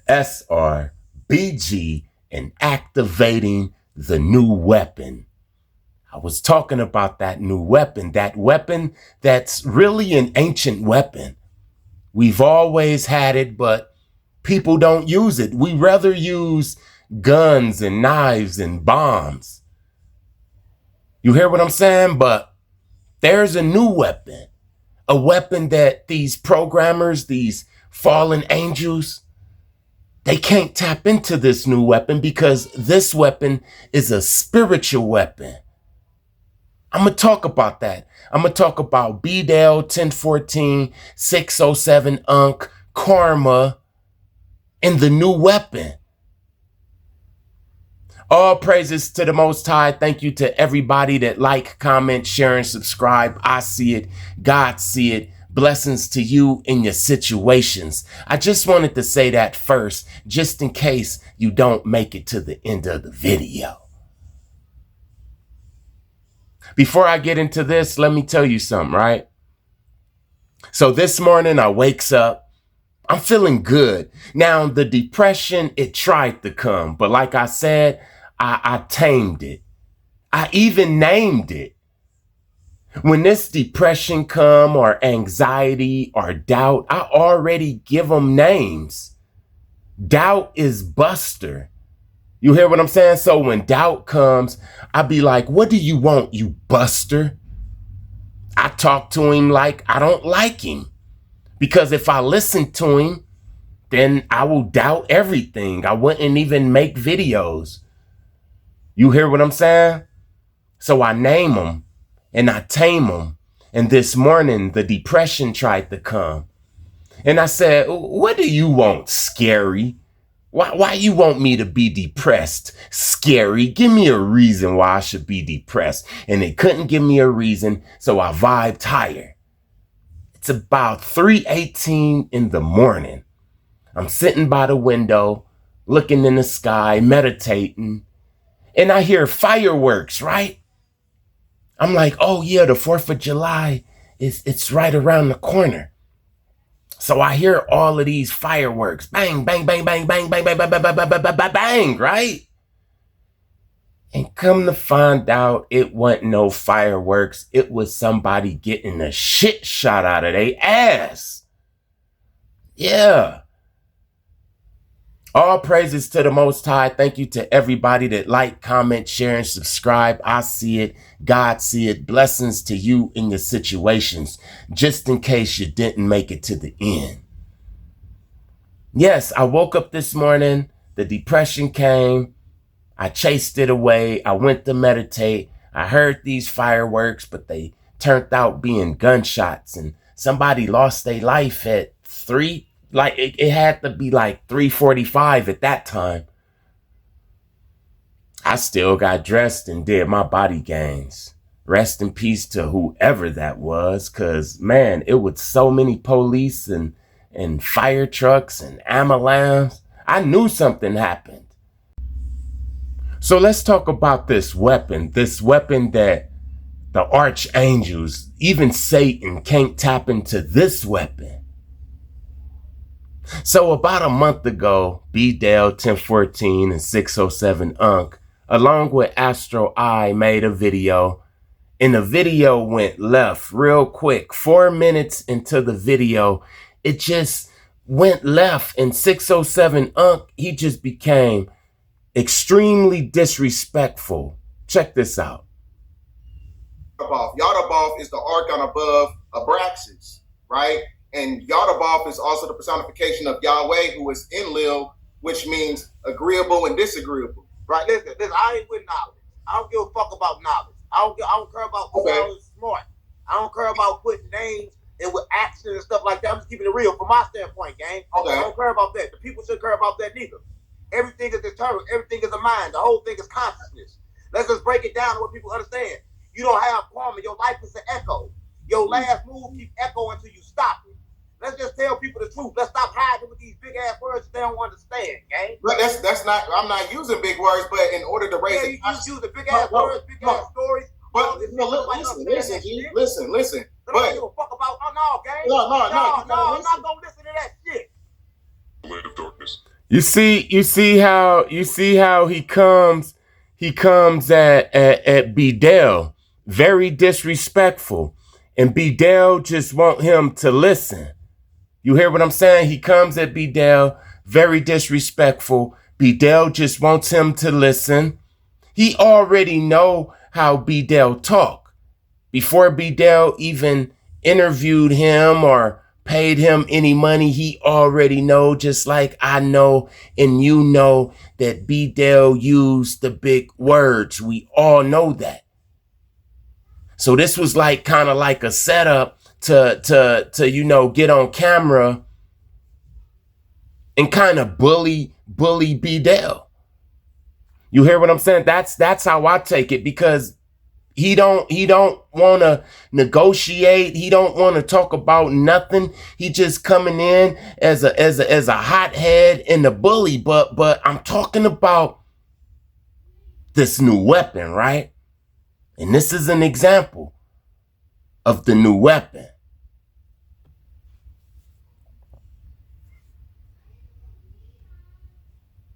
SR&BG and activating the new weapon. I was talking about that new weapon, that weapon that's really an ancient weapon. We've always had it, but people don't use it. We rather use guns and knives and bombs. You hear what I'm saying? But there's a new weapon, a weapon that these programmers, these fallen angels, they can't tap into this new weapon because this weapon is a spiritual weapon. I'm going to talk about that. I'm going to talk about BDL 1014, 607 Unk, Karma, and the new weapon. All praises to the Most High. Thank you to everybody that like, comment, share, and subscribe. I see it. God see it. Blessings to you in your situations. I just wanted to say that first, just in case you don't make it to the end of the video. Before I get into this, let me tell you something, right? So this morning I wakes up, I'm feeling good. Now the depression, it tried to come, but like I said, I tamed it. I even named it. When this depression come or anxiety or doubt, I already give them names. Doubt is Buster. You hear what I'm saying? So when doubt comes, I be like, what do you want, you Buster? I talk to him like I don't like him. Because if I listen to him, then I will doubt everything. I wouldn't even make videos. You hear what I'm saying? So I name him and I tame him. And this morning, the depression tried to come. And I said, what do you want, Scary? Why you want me to be depressed? Scary, give me a reason why I should be depressed. And they couldn't give me a reason, so I vibed higher. It's about 3:18 in the morning. I'm sitting by the window, looking in the sky, meditating, and I hear fireworks, right? I'm like, oh yeah, the 4th of July, it's right around the corner. So I hear all of these fireworks, bang, bang, bang, bang, bang, bang, bang, bang, bang, bang, bang, bang, bang, bang, right? And come to find out, it wasn't no fireworks. It was somebody getting the shit shot out of their ass. Yeah. All praises to the Most High. Thank you to everybody that like, comment, share, and subscribe. I see it. God see it. Blessings to you in your situations, just in case you didn't make it to the end. Yes, I woke up this morning. The depression came. I chased it away. I went to meditate. I heard these fireworks, but they turned out being gunshots. And somebody lost their life at 3. Like it had to be like 3:45 at that time. I still got dressed and did my body gains. Rest in peace to whoever that was, because man, it was so many police and fire trucks and ambulance. I knew something happened. So let's talk about this weapon that the archangels, even Satan, can't tap into this weapon. So about a month ago, BDL 1014 and 607 Unk, along with Astro I, made a video, and the video went left real quick. 4 minutes into the video, it just went left, and 607 Unk, he just became extremely disrespectful. Check this out. Yadaboth is the archon above Abraxas, right? And Yadaboth is also the personification of Yahweh, who is Enlil, which means agreeable and disagreeable. Right? Listen, I ain't with knowledge. I don't give a fuck about knowledge. I don't care about knowledge smart. I don't care about putting names and with action and stuff like that. I'm just keeping it real from my standpoint, gang. Okay. I don't care about that. The people shouldn't care about that neither. Everything is determined. Everything is a mind. The whole thing is consciousness. Let's just break it down to what people understand. You don't have karma. Your life is an echo. Your last move keeps echoing until you stop it. Let's just tell people the truth. Let's stop hiding with these big ass words that they don't understand, gang. But that's not. I'm not using big words, but in order to raise, you use the big ass words, big ass stories. But listen. But you fuck about gang. No, I'm not gonna listen to that shit. You see how he comes at Bedell, very disrespectful, and Bedell just want him to listen. You hear what I'm saying? He comes at Bedell, very disrespectful. Bedell just wants him to listen. He already know how Bedell talk. Before Bedell even interviewed him or paid him any money, he already know, just like I know and you know, that Bedell used the big words. We all know that. So this was like kind of like a setup to you know, get on camera and kind of bully Bedell. You hear what I'm saying? That's how I take it, because he don't want to negotiate. He don't want to talk about nothing. He just coming in as a hothead and a bully. But I'm talking about this new weapon, right? And this is an example of the new weapon.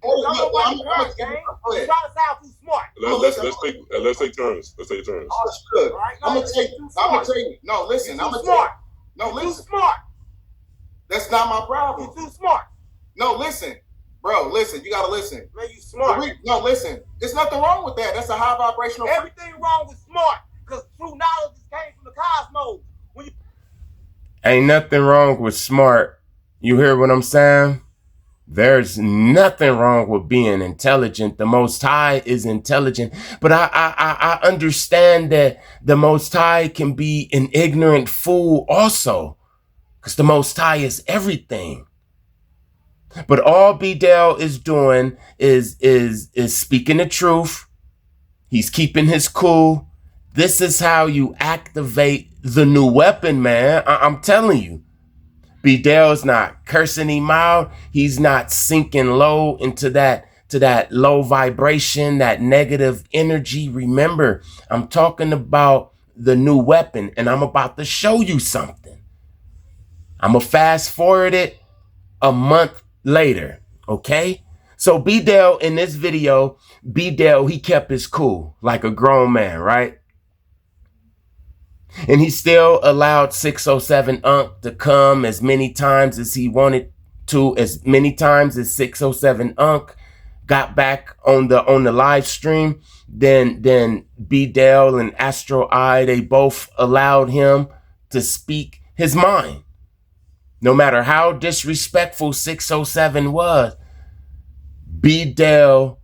Let's take turns. Understood. I'm gonna tell you. No, listen. I'm gonna tell you. No, listen. Too smart. That's not my problem. You're too smart. No, listen, bro. Listen. You gotta listen. Man, you smart. No, listen. There's nothing wrong with that. That's a high vibrational. Everything wrong with smart, because true knowledge came from the cosmos. Ain't nothing wrong with smart. You hear what I'm saying? There's nothing wrong with being intelligent. The Most High is intelligent. But I understand that the Most High can be an ignorant fool also, because the Most High is everything. But all Bedell is doing is speaking the truth. He's keeping his cool. This is how you activate the new weapon, man. I'm telling you. Bedell's not cursing him out. He's not sinking low into that low vibration, that negative energy. Remember, I'm talking about the new weapon, and I'm about to show you something. I'm going to fast forward it a month later, okay? So Bedell, in this video, Bedell, he kept his cool like a grown man, right? And he still allowed 607 Unc to come as many times as he wanted to, as many times as 607 Unc got back on the live stream. Then Bedell and Astro Eye, they both allowed him to speak his mind. No matter how disrespectful 607 was, Bedell,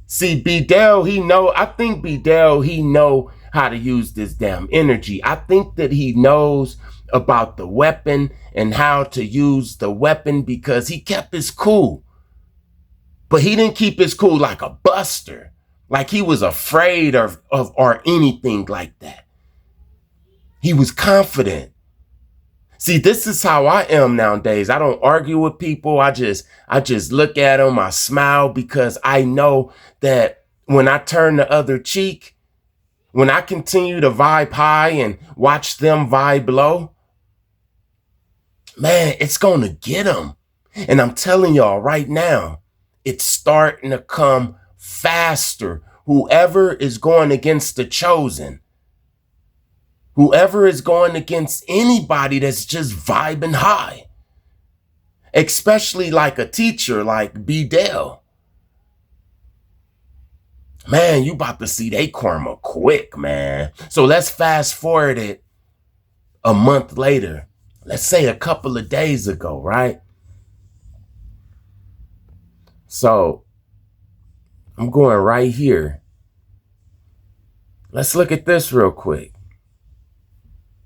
see, Bedell, I think Bedell, he know how to use this damn energy. I think that he knows about the weapon and how to use the weapon, because he kept his cool. But he didn't keep his cool like a buster, like he was afraid of or anything like that. He was confident. See, this is how I am nowadays. I don't argue with people. I just look at them, I smile, because I know that when I turn the other cheek, when I continue to vibe high and watch them vibe low, man, it's going to get them. And I'm telling y'all right now, it's starting to come faster. Whoever is going against the chosen, whoever is going against anybody that's just vibing high, especially like a teacher like Bedell, man, you about to see they karma quick, man. So let's fast forward it a month later. Let's say a couple of days ago, right? So I'm going right here. Let's look at this real quick.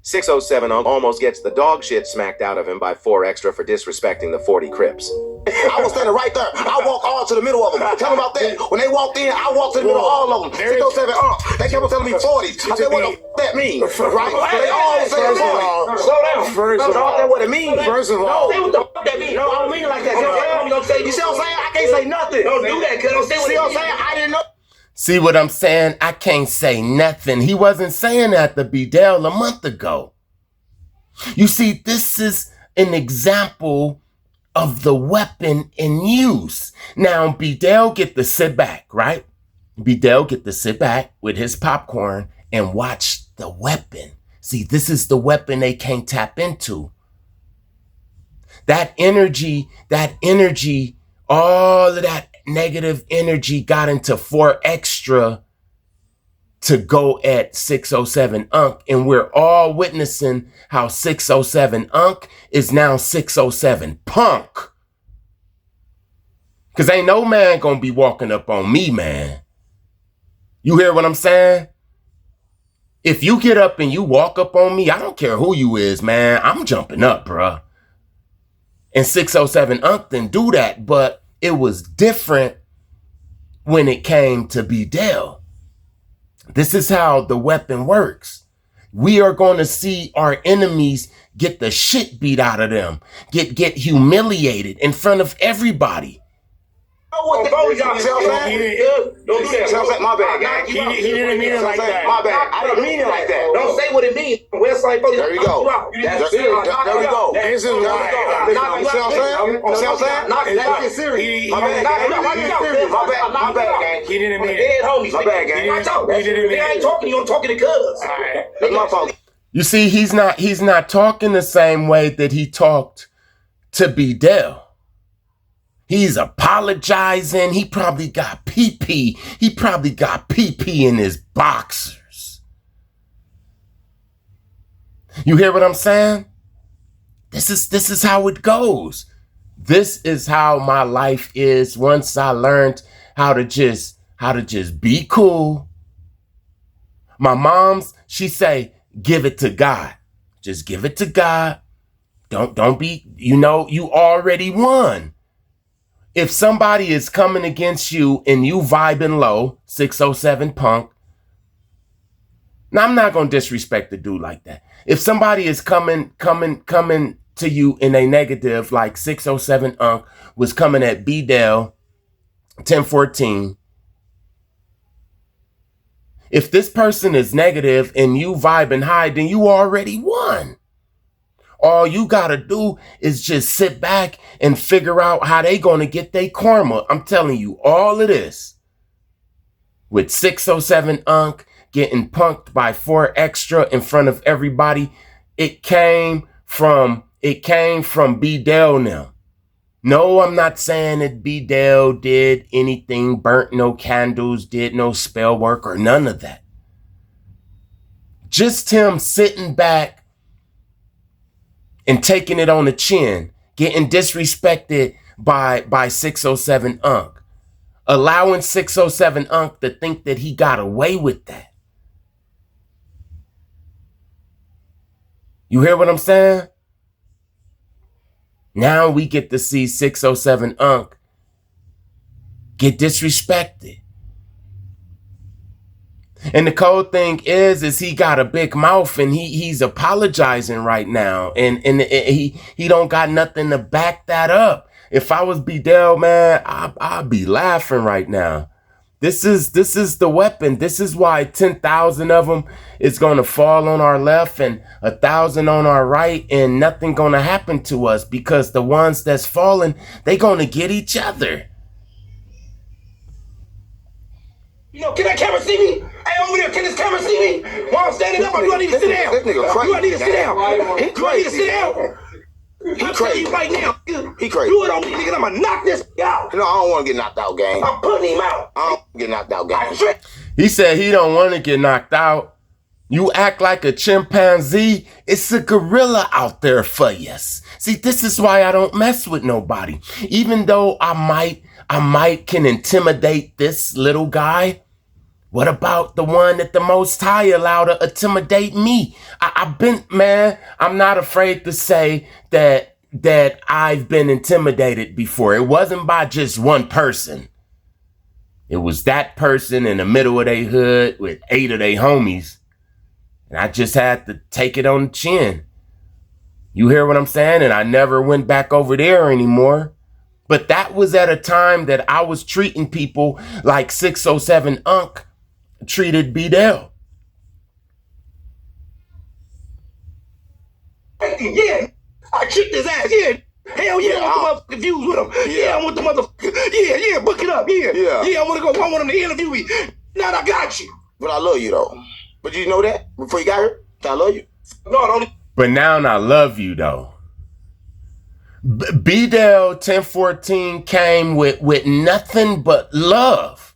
607 almost gets the dog shit smacked out of him by 4 extra for disrespecting the 40 Crips. I was standing right there. I walked all to the middle of them. Tell them about that. When they walked in, I walked to the middle of all of them. 607 they kept on telling me 40s. I said, what the that mean? Right? They all saying 40. Slow down. First of all, that's what it means. First of all. No, what the fuck that mean? No, I don't mean it like that. You see what I'm saying? I can't say nothing. Don't do that, cuz. Don't say what I'm saying. I didn't know. See what I'm saying? I can't say nothing. He wasn't saying that to Bedell a month ago. You see, this is an example of the weapon in use. Now, Bedell get to sit back, right? Bedell get to sit back with his popcorn and watch the weapon. See, this is the weapon they can't tap into. That energy, all of that negative energy got into 4 extra to go at 607 Unc. And we're all witnessing how 607 Unc is now 607 Punk. Because ain't no man gonna be walking up on me, man. You hear what I'm saying? If you get up and you walk up on me, I don't care who you is, man. I'm jumping up, bruh. And 607 Unc didn't do that, but it was different when it came to Bedell. This is how the weapon works. We are going to see our enemies get the shit beat out of them, get humiliated in front of everybody. Don't do that. My bad, gang. He didn't mean it like that. My bad. I didn't mean it like that. Don't say what it means. Westside folks. There you go. There we go. This is why. You see what I'm saying? That's serious. My bad, gang. He didn't mean it. Dead homies. My bad, gang. I ain't talking to you. I'm talking to cuz. That's my fault. You see, he's not talking the same way that he talked to Bedell. He's apologizing. He probably got pee-pee. He probably got pee-pee in his boxers. You hear what I'm saying? This is how it goes. This is how my life is once I learned how to just be cool. My mom's, she say, give it to God. Just give it to God. Don't be, you already won. If somebody is coming against you and you vibing low, 607 Punk. Now, I'm not going to disrespect the dude like that. If somebody is coming to you in a negative, like 607 Unc was coming at Bedell 1014. If this person is negative and you vibing high, then you already won. All you got to do is just sit back and figure out how they going to get their karma. I'm telling you, all of this with 607 Unc getting punked by 4 extra in front of everybody, it came from Bedell now. No, I'm not saying that Bedell did anything, burnt no candles, did no spell work or none of that. Just him sitting back and taking it on the chin, getting disrespected by 607 Unc, allowing 607 Unc to think that he got away with that. You hear what I'm saying? Now we get to see 607 Unc get disrespected. And the cold thing is he got a big mouth and he's apologizing right now. And he don't got nothing to back that up. If I was Bedell, man, I'd be laughing right now. This is the weapon. This is why 10,000 of them is going to fall on our left and 1,000 on our right and nothing going to happen to us, because the ones that's falling, they going to get each other. Can that camera see me? Hey, over there, can this camera see me? While I'm standing up, or do I need to sit down? This nigga crazy. Do I need to sit down? Do I need to sit down? I'm telling you right now, he crazy. Do it on me, nigga. I'm gonna knock this out. No, I don't want to get knocked out, gang. I'm putting him out. I don't get knocked out, gang. He said he don't want to get knocked out. You act like a chimpanzee. It's a gorilla out there for you. See, this is why I don't mess with nobody. Even though I might can intimidate this little guy. What about the one that the Most High allowed to intimidate me? I'm not afraid to say that I've been intimidated before. It wasn't by just one person. It was that person in the middle of their hood with 8 of their homies. And I just had to take it on the chin. You hear what I'm saying? And I never went back over there anymore. But that was at a time that I was treating people like 607 Unc treated Bedell. Yeah, I kicked his ass. Yeah, Hell yeah, I want the motherfucking views with him. Yeah, I want the motherfucker. Yeah, book it up. Yeah, I want to go. I want him to interview me. Now I got you. But I love you though. But you know that before you got here, I love you. No, I don't. But now I love you though. B-Dell 1014 came with nothing but love.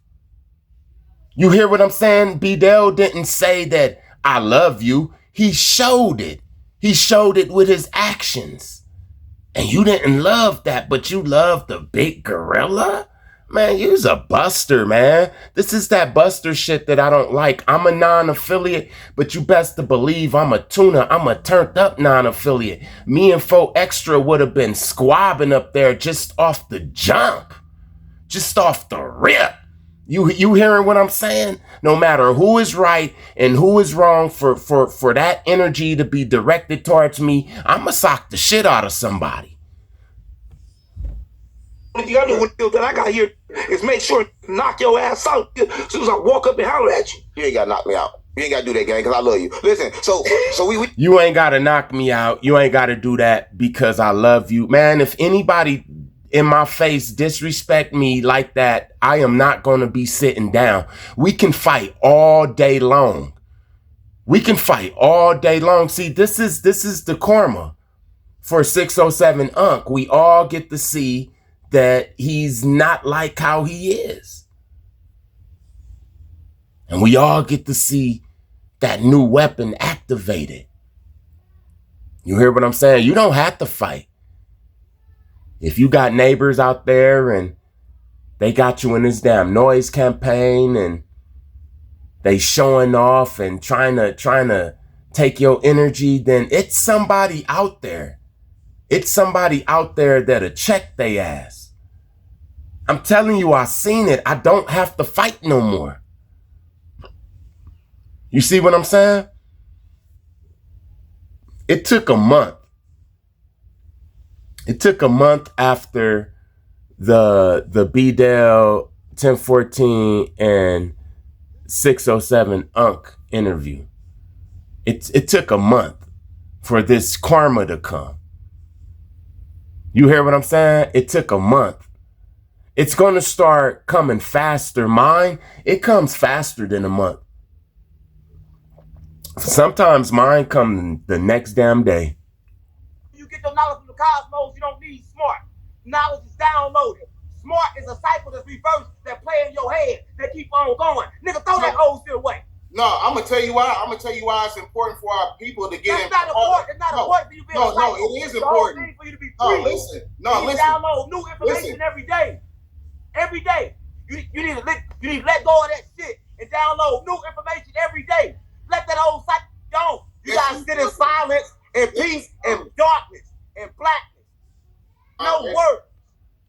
You hear what I'm saying? B-Dell didn't say that I love you. He showed it. He showed it with his actions. And you didn't love that, but you loved the big gorilla? Man, you's a buster, man. This is that buster shit that I don't like. I'm a non-affiliate, but you best to believe I'm a tuner. I'm a turned up non-affiliate. Me and 4 Extra would have been squabbing up there just off the jump. Just off the rip. You hearing what I'm saying? No matter who is right and who is wrong for that energy to be directed towards me, I'ma sock the shit out of somebody. You gotta do what that I got here is make sure to knock your ass out as soon as I walk up and holler at you. You ain't gotta knock me out. You ain't gotta do that, gang, because I love you. Listen, so we You ain't gotta knock me out. You ain't gotta do that because I love you. Man, if anybody in my face disrespect me like that, I am not gonna be sitting down. We can fight all day long. We can fight all day long. See, this is the karma for 607 Unc. We all get to see that he's not like how he is. And we all get to see that new weapon activated. You hear what I'm saying? You don't have to fight. If you got neighbors out there and they got you in this damn noise campaign and they showing off and trying to take your energy, then it's somebody out there. It's somebody out there that'll check they ass. I'm telling you, I seen it. I don't have to fight no more. You see what I'm saying? It took a month. It took a month after the B-Dell 1014 and 607 Unc interview. It took a month for this karma to come. You hear what I'm saying? It took a month. It's going to start coming faster. Mine, it comes faster than a month. Sometimes mine comes the next damn day. You get your knowledge from the cosmos, you don't need smart. Knowledge is downloaded. Smart is a cycle that's reversed that play in your head that keep on going. Nigga, throw that old shit away. No, I'm gonna tell you why. I'm gonna tell you why it's important for our people to get in. That's not important. It's not important for you to be No, it is important. For you to be free. Listen. You download new information every day. Every day. You need to let go of that shit and download new information every day. Let that old cycle go. You gotta sit in silence and peace and darkness and blackness. No words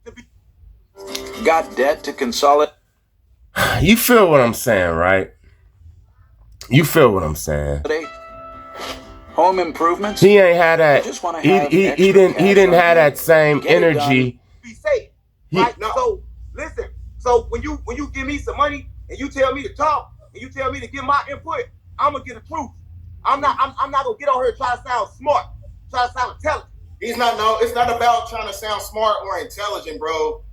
to be. Got debt to consolidate. You feel what I'm saying, right? You feel what I'm saying? Home improvements. He ain't had that. He didn't have that same energy. Be safe, right? So listen. So when you give me some money and you tell me to talk and you tell me to give my input, I'm gonna get the truth. I'm not gonna get on here and try to sound smart, try to sound intelligent. It's not about trying to sound smart or intelligent, bro.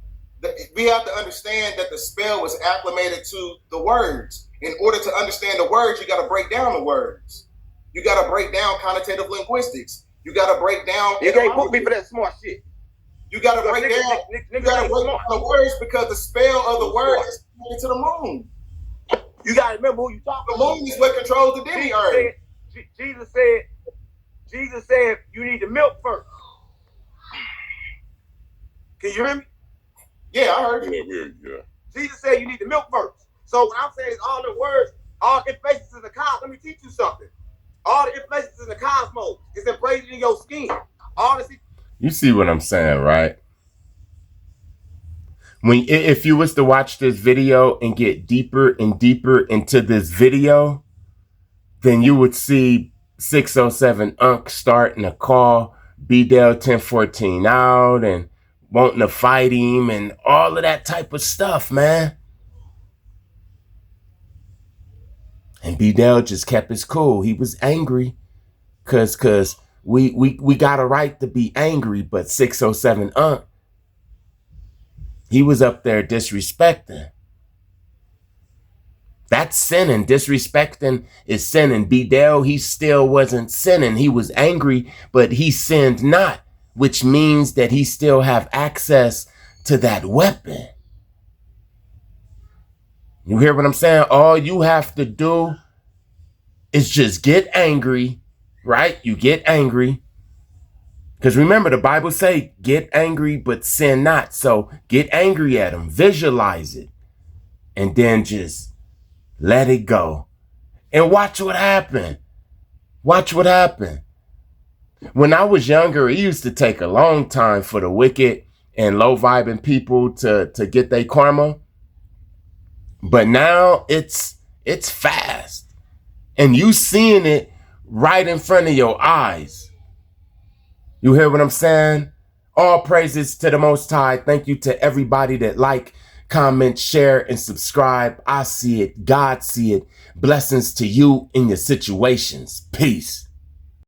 We have to understand that the spell was acclimated to the words. In order to understand the words, you got to break down the words. You got to break down connotative linguistics. You got to break down. You can't put me for that smart shit. You got to break down. You got to break down the words because the spell of the word is to the moon. You got to remember who you talking about. The moon is what controls the demiurge. Jesus said you need the milk first. Can you hear me? Yeah, I heard you. Yeah. Jesus said you need the milk first. So what I'm saying is all the words, all the information in the cosmos. Let me teach you something. All the information in the cosmos is embedded in your skin. You see what I'm saying, right? If you was to watch this video and get deeper and deeper into this video, then you would see 607 Unc starting to call B-Dell 1014 out and wanting to fight him and all of that type of stuff, man. And B-Dell just kept his cool. He was angry because we got a right to be angry, but 607 he was up there disrespecting. That's sinning. Disrespecting is sinning. B-Dell, he still wasn't sinning. He was angry, but he sinned not, which means that he still have access to that weapon. You hear what I'm saying? All you have to do is just get angry, right? You get angry. Because remember, the Bible say, get angry, but sin not. So get angry at him, visualize it, and then just let it go. And watch what happened. Watch what happened. When I was younger, it used to take a long time for the wicked and low vibing people to get their karma. But now it's fast. And you seeing it right in front of your eyes. You hear what I'm saying? All praises to the Most High. Thank you to everybody that like, comment, share, and subscribe. I see it. God see it. Blessings to you in your situations. Peace.